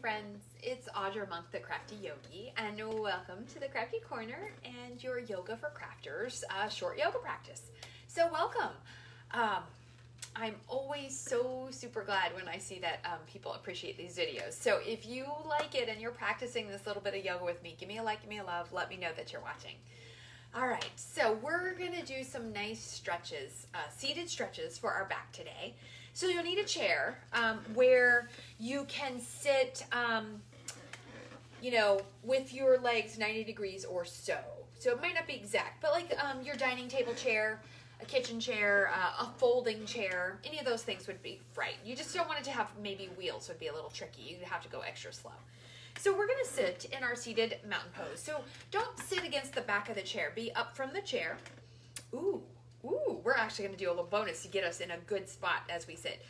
friends, it's Audra Monk, the Crafty Yogi, and welcome to the Crafty Corner and your Yoga for Crafters short yoga practice. So welcome. I'm always so super glad when I see that people appreciate these videos. So if you like it and you're practicing this little bit of yoga with me, give me a like, give me a love, let me know that you're watching. All right, so we're gonna do some nice stretches, seated stretches for our back today. So you'll need a chair where you can sit, you know, with your legs 90 degrees or so. So it might not be exact, but like your dining table chair, a kitchen chair, a folding chair, any of those things would be right. You just don't want it to have maybe wheels, would be a little tricky. You'd have to go extra slow. So we're gonna sit in our seated mountain pose. So don't sit against the back of the chair, be up from the chair. Ooh, we're actually gonna do a little bonus to get us in a good spot as we sit.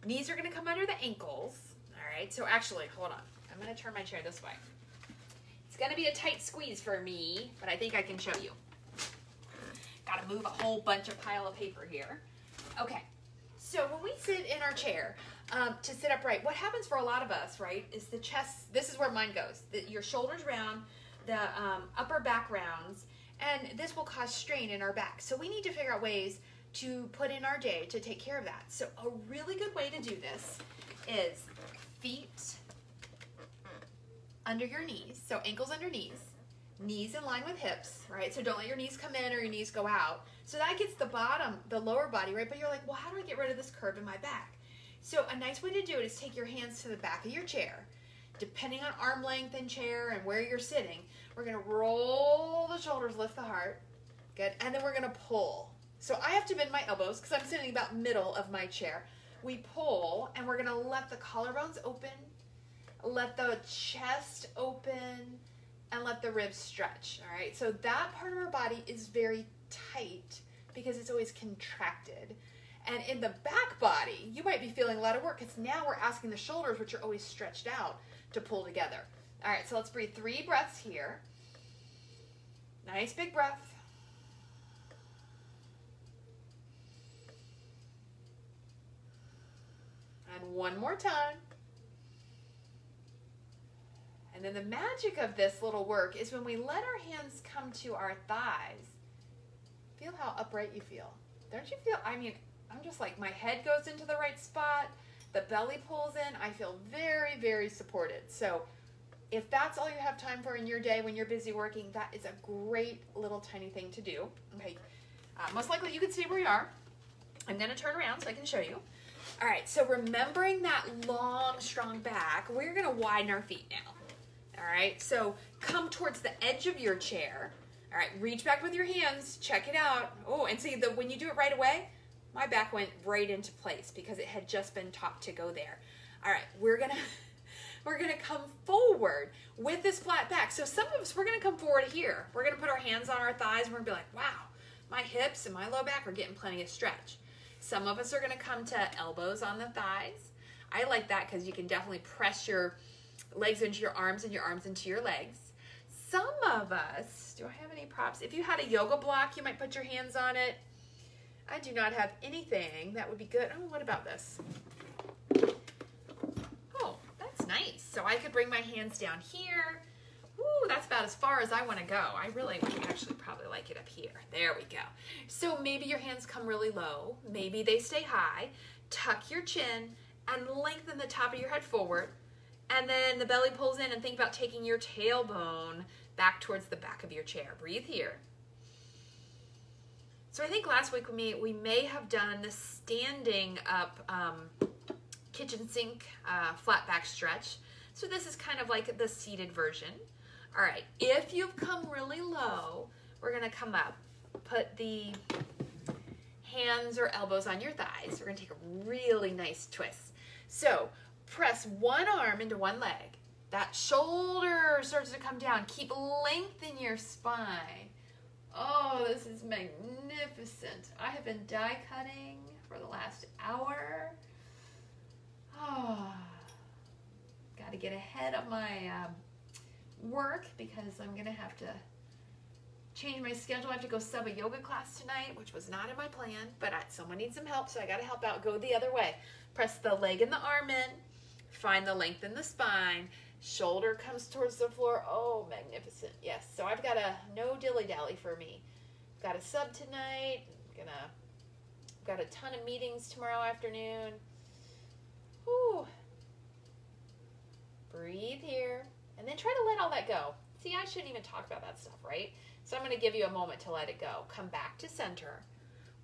Knees are gonna come under the ankles. All right, so actually, hold on. I'm gonna turn my chair this way. It's gonna be a tight squeeze for me, but I think I can show you. Gotta move a whole bunch of pile of paper here. Okay, so when we sit in our chair, to sit upright, what happens for a lot of us, right, is the chest, this is where mine goes, your shoulders round, the upper back rounds, and this will cause strain in our back. So we need to figure out ways to put in our day to take care of that. So a really good way to do this is feet under your knees, so ankles under knees, knees in line with hips, right? So don't let your knees come in or your knees go out. So that gets the bottom, the lower body, right? But you're like, well, how do I get rid of this curve in my back? So a nice way to do it is take your hands to the back of your chair. Depending on arm length and chair and where you're sitting, we're gonna roll the shoulders, lift the heart. Good, and then we're gonna pull. So I have to bend my elbows because I'm sitting about middle of my chair. We pull and we're gonna let the collarbones open, let the chest open, and let the ribs stretch, all right? So that part of our body is very tight because it's always contracted. And in the back body, you might be feeling a lot of work because now we're asking the shoulders, which are always stretched out, to pull together. All right, so let's breathe 3 breaths here. Nice big breath. And one more time. And then the magic of this little work is when we let our hands come to our thighs, feel how upright you feel. Don't you feel, I mean, I'm just like, my head goes into the right spot, the belly pulls in, I feel very, very supported. So if that's all you have time for in your day when you're busy working, that is a great little tiny thing to do. Okay, most likely you can stay where you are. I'm gonna turn around so I can show you. All right, so remembering that long, strong back, we're gonna widen our feet now. All right, so come towards the edge of your chair. All right, reach back with your hands, check it out. Oh, and see, when you do it right away, my back went right into place because it had just been taught to go there. All right, we're gonna come forward with this flat back. So some of us, we're gonna come forward here. We're gonna put our hands on our thighs and we're gonna be like, wow, my hips and my low back are getting plenty of stretch. Some of us are gonna come to elbows on the thighs. I like that because you can definitely press your legs into your arms and your arms into your legs. Some of us, do I have any props? If you had a yoga block, you might put your hands on it. I do not have anything that would be good. Oh, what about this? Oh, that's nice. So I could bring my hands down here. Ooh, that's about as far as I want to go. I really would actually probably like it up here. There we go. So maybe your hands come really low. Maybe they stay high. Tuck your chin and lengthen the top of your head forward. And then the belly pulls in, and think about taking your tailbone back towards the back of your chair. Breathe here. So I think last week we may have done the standing up kitchen sink flat back stretch. So this is kind of like the seated version. All right, if you've come really low, we're gonna come up, put the hands or elbows on your thighs. We're gonna take a really nice twist. So press one arm into one leg. That shoulder starts to come down. Keep length in your spine. Oh, this is magnificent. I have been die cutting for the last hour. Oh, got to get ahead of my work because I'm going to have to change my schedule. I have to go sub a yoga class tonight, which was not in my plan, but someone needs some help, so I got to help out. Go the other way. Press the leg and the arm in. Find the length in the spine. Shoulder comes towards the floor. Oh, magnificent. Yes. So I've got a no dilly-dally for me. Got a sub tonight. Got a ton of meetings tomorrow afternoon. Whew. Breathe here. And then try to let all that go. See, I shouldn't even talk about that stuff, right? So I'm going to give you a moment to let it go. Come back to center.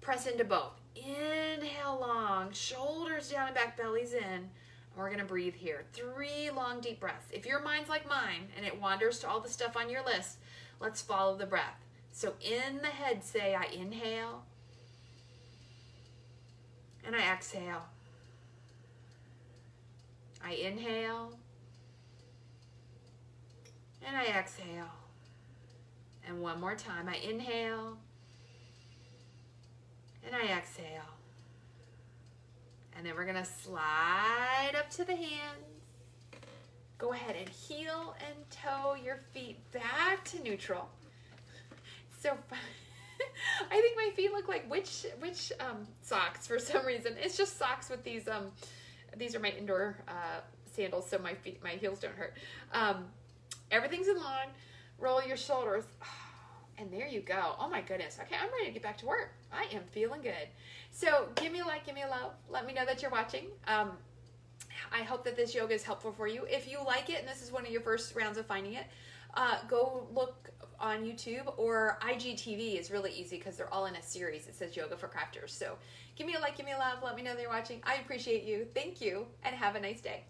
Press into both. Inhale long. Shoulders down and back, bellies in. And we're going to breathe here. 3 long, deep breaths. If your mind's like mine and it wanders to all the stuff on your list, let's follow the breath. So in the head, say, I inhale. And I exhale. I inhale. And I exhale. And one more time. I inhale. And I exhale. And then we're going to slide up to the hands. Go ahead and heel and toe your feet back to neutral. So fun. I think my feet look like witch socks for some reason. It's just socks with these are my indoor sandals, so my heels don't hurt. Everything's in line. Roll your shoulders. And there you go. Oh my goodness. Okay, I'm ready to get back to work. I am feeling good. So give me a like, give me a love. Let me know that you're watching. I hope that this yoga is helpful for you. If you like it and this is one of your first rounds of finding it, go look on YouTube, or IGTV is really easy because they're all in a series. It says Yoga for Crafters. So give me a like, give me a love. Let me know that you're watching. I appreciate you. Thank you, and have a nice day.